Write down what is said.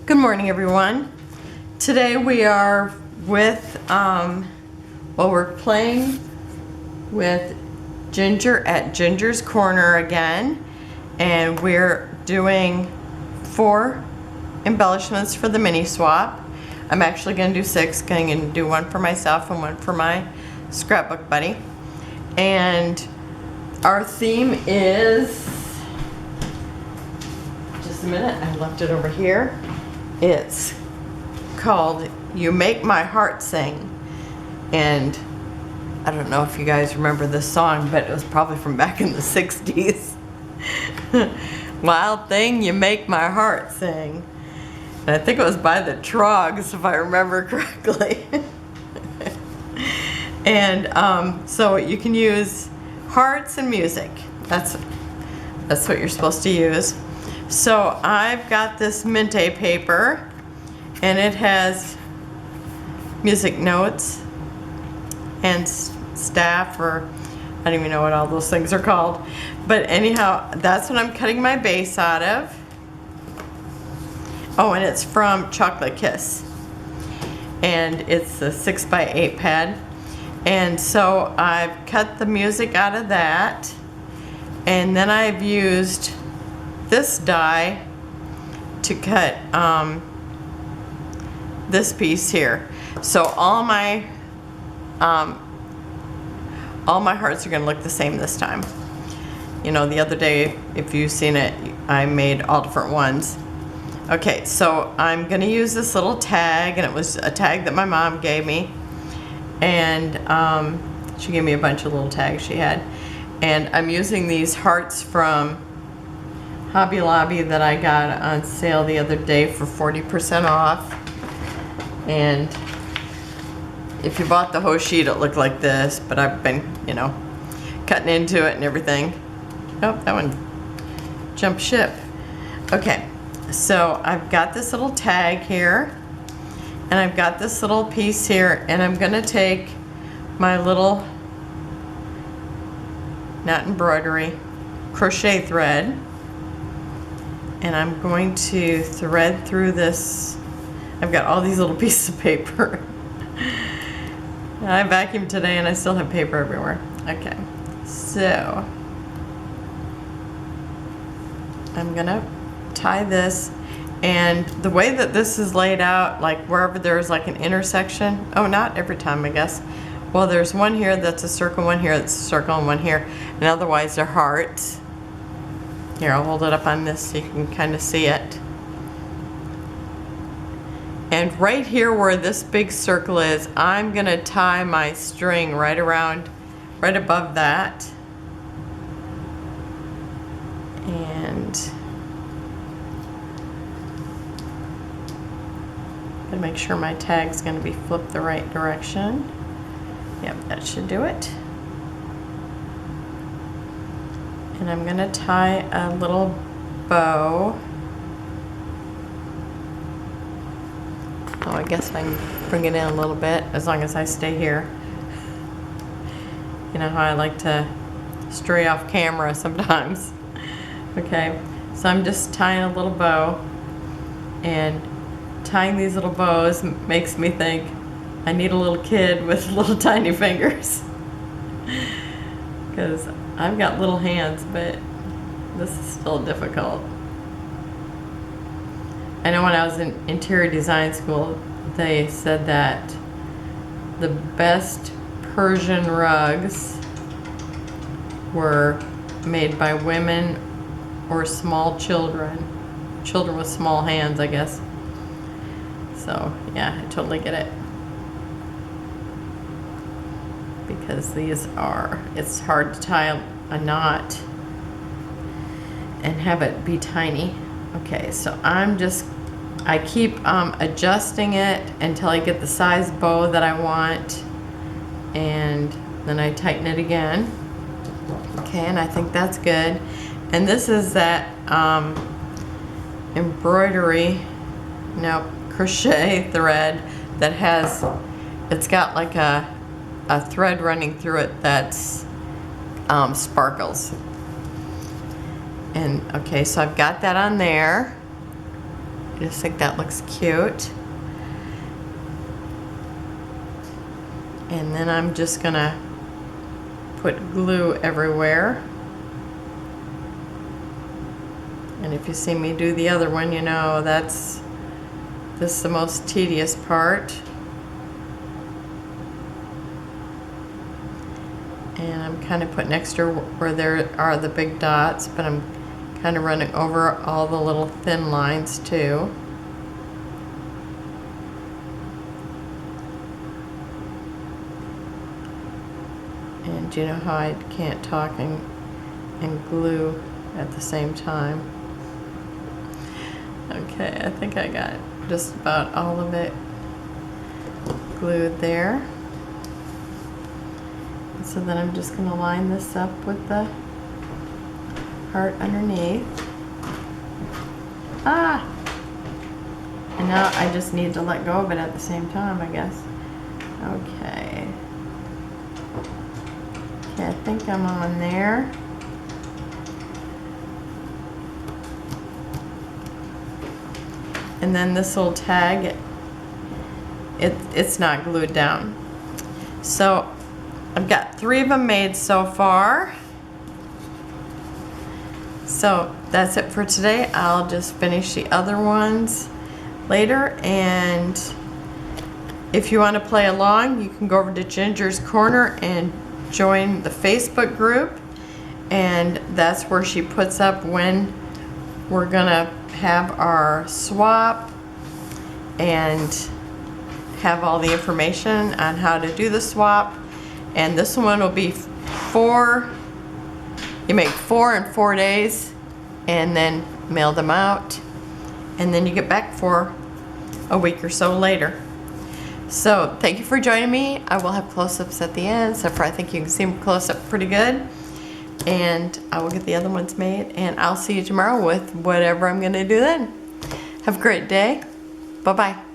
Good morning, everyone. Today we are with, we're playing with Ginger at Ginger's Corner again, and we're doing 4 embellishments for the mini swap. I'm actually going to do 6, going to do one for myself and one for my scrapbook buddy. And our theme is, just a minute, I left it over here. It's called You Make My Heart Sing. And I don't know if you guys remember this song, but it was probably from back in the 60s. Wild thing, you make my heart sing. And I think it was by the Trogs, if I remember correctly. And so you can use hearts and music. That's what you're supposed to use. So I've got this Mintay paper, and it has music notes and staff, or I don't even know what all those things are called. But anyhow, that's what I'm cutting my base out of. Oh, and it's from Chocolate Kiss. And it's a 6x8 pad. And so I've cut the music out of that. And then I've used this die to cut this piece here. So all my hearts are going to look the same this time. You know, the other day, if you've seen it, I made all different ones. Okay, so I'm going to use this little tag, and it was a tag that my mom gave me. And she gave me a bunch of little tags she had. And I'm using these hearts from Hobby Lobby that I got on sale the other day for 40% off. And if you bought the whole sheet, it looked like this, but I've been, you know, cutting into it and everything. Oh, that one jumped ship. Okay, so I've got this little tag here, and I've got this little piece here, and I'm gonna take my little, not embroidery, crochet thread, and I'm going to thread through this. I've got all these little pieces of paper. I vacuumed today and I still have paper everywhere. Okay, so I'm gonna tie this, and the way that this is laid out, like wherever there's like an intersection, oh, not every time, I guess. Well, there's one here that's a circle, one here that's a circle, and one here, and otherwise they're hearts. Here, I'll hold it up on this so you can kind of see it. And right here where this big circle is, I'm gonna tie my string right around, right above that. And gonna make sure my tag's gonna be flipped the right direction. Yep, that should do it. And I'm gonna tie a little bow. Oh, I guess I can bring it in a little bit as long as I stay here. You know how I like to stray off camera sometimes. Okay, so I'm just tying a little bow, and tying these little bows makes me think I need a little kid with little tiny fingers. Because I've got little hands, but this is still difficult. I know when I was in interior design school, they said that the best Persian rugs were made by women or small children. Children with small hands, I guess. So, yeah, I totally get it. Because these are, it's hard to tie a knot and have it be tiny. Okay, so I keep adjusting it until I get the size bow that I want, and then I tighten it again. Okay, and I think that's good. And this is that crochet thread that has, it's got like a thread running through it that's sparkles. And okay, so I've got that on there. I just think that looks cute. And then I'm just gonna put glue everywhere. And if you see me do the other one, you know this is the most tedious part. And I'm kind of putting extra where there are the big dots, but I'm kind of running over all the little thin lines too. And you know how I can't talk and glue at the same time. Okay, I think I got just about all of it glued there. So then I'm just going to line this up with the heart underneath. Ah! And now I just need to let go of it at the same time, I guess. Okay. Okay, I think I'm on there. And then this little tag, it's not glued down. So I've got 3 of them made so far. So that's it for today. I'll just finish the other ones later, and if you want to play along, you can go over to Ginger's Corner and join the Facebook group, and that's where she puts up when we're gonna have our swap and have all the information on how to do the swap. And this one will be 4, you make 4 in 4 days and then mail them out, and then you get back for a week or so later. So thank you for joining me. I will have close-ups at the end, so far I think you can see them close up pretty good. And I will get the other ones made, and I'll see you tomorrow with whatever I'm gonna do then. Have a great day. Bye-bye.